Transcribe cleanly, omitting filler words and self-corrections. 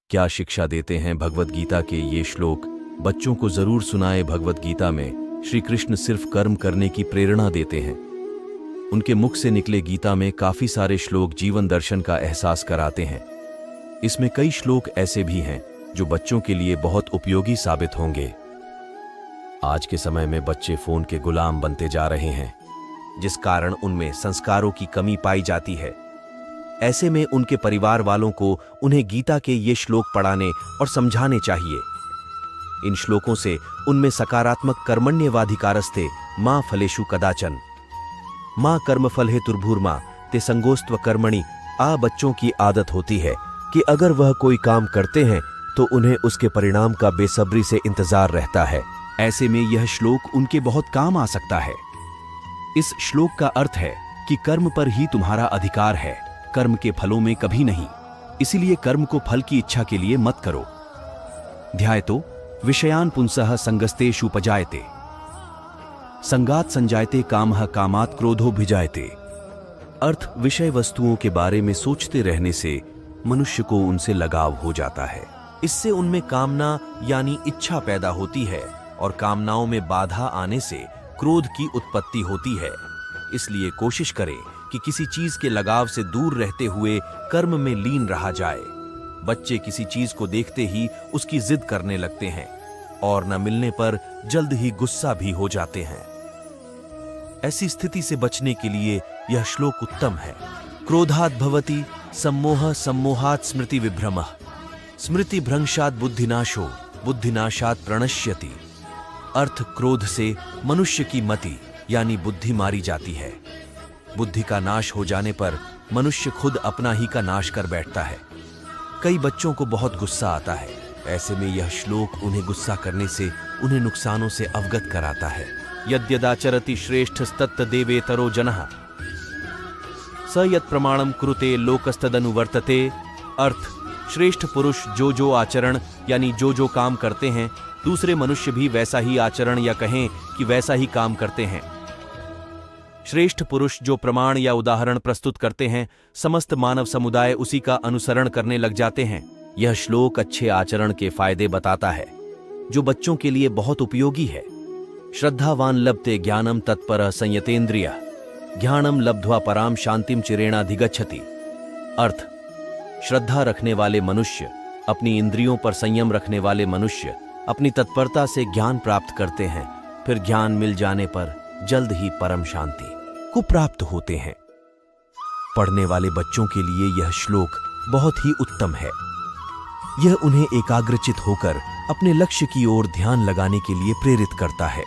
क्या शिक्षा देते हैं भगवत गीता के ये श्लोक। बच्चों को जरूर सुनाए। भगवत गीता में श्री कृष्ण सिर्फ कर्म करने की प्रेरणा देते हैं। उनके मुख से निकले गीता में काफी सारे श्लोक जीवन दर्शन का एहसास कराते हैं। इसमें कई श्लोक ऐसे भी हैं जो बच्चों के लिए बहुत उपयोगी साबित होंगे। आज के समय में बच्चे फोन के गुलाम बनते जा रहे हैं, जिस कारण उनमें संस्कारों की कमी पाई जाती है। ऐसे में उनके परिवार वालों को उन्हें गीता के ये श्लोक पढ़ाने और समझाने चाहिए। इन श्लोकों से उनमें सकारात्मक कर्मण्यवाधिकारस्ते मां फलेषु कदाचन मां कर्मफल हेतुर्भूर्मा ते संगोस्त्व कर्मणि। बच्चों की आदत होती है कि अगर वह कोई काम करते हैं तो उन्हें उसके परिणाम का बेसब्री से इंतजार रहता है। ऐसे में यह श्लोक उनके बहुत काम आ सकता है। इस श्लोक का अर्थ है कि कर्म पर ही तुम्हारा अधिकार है, कर्म के फलों में कभी नहीं। इसीलिए कर्म को फल की इच्छा के लिए मत करो। ध्यायतो विषयान पुंसः संगस्तेषु पजायते संगात संजायते कामः कामात् क्रोधो भिजायते। अर्थ विषय वस्तुओं के बारे में सोचते रहने से मनुष्य को उनसे लगाव हो जाता है। इससे उनमें कामना यानी इच्छा पैदा होती है और कामनाओं में बाधा आने से क्रोध की उत्पत्ति होती है। इसलिए कोशिश करें कि किसी चीज के लगाव से दूर रहते हुए कर्म में लीन रहा जाए। बच्चे किसी चीज को देखते ही उसकी जिद करने लगते हैं और न मिलने पर जल्द ही गुस्सा भी हो जाते हैं। ऐसी स्थिति से बचने के लिए यह श्लोक उत्तम है। क्रोधात् भवति सम्मोह सम्मोहात् स्मृति विभ्रमः स्मृति भ्रंशात् बुद्धिनाशो बुद्धिनाशात् प्रणश्यति। अर्थ क्रोध से मनुष्य की मति यानी बुद्धि मारी जाती है। बुद्धि का नाश हो जाने पर मनुष्य खुद अपना ही का नाश कर बैठता है। कई बच्चों को बहुत गुस्सा आता है। ऐसे में यह श्लोक उन्हें गुस्सा करने से उन्हें नुकसानों से अवगत कराता है। यद्यदाचरति श्रेष्ठस्तत्त देवेतरो जनः स यत् प्रमाणम कुरुते लोकस्तदनुवर्तते। अर्थ श्रेष्ठ पुरुष जो आचरण यानी जो काम करते हैं, दूसरे मनुष्य भी वैसा ही आचरण या कहें कि वैसा ही काम करते हैं। श्रेष्ठ पुरुष जो प्रमाण या उदाहरण प्रस्तुत करते हैं, समस्त मानव समुदाय उसी का अनुसरण करने लग जाते हैं। यह श्लोक अच्छे आचरण के फायदे बताता है, जो बच्चों के लिए बहुत उपयोगी है। श्रद्धावान लभते ज्ञानम तत्पर संयतेन्द्रिय ज्ञानम लब्ध्वा पराम शांतिम चिरेणाधिगच्छति। अर्थ श्रद्धा रखने वाले मनुष्य, अपनी इंद्रियों पर संयम रखने वाले मनुष्य अपनी तत्परता से ज्ञान प्राप्त करते हैं, फिर ज्ञान मिल जाने पर जल्द ही परम शांति को प्राप्त होते हैं। पढ़ने वाले बच्चों के लिए यह श्लोक बहुत ही उत्तम है। यह उन्हें एकाग्रचित होकर अपने लक्ष्य की ओर ध्यान लगाने के लिए प्रेरित करता है।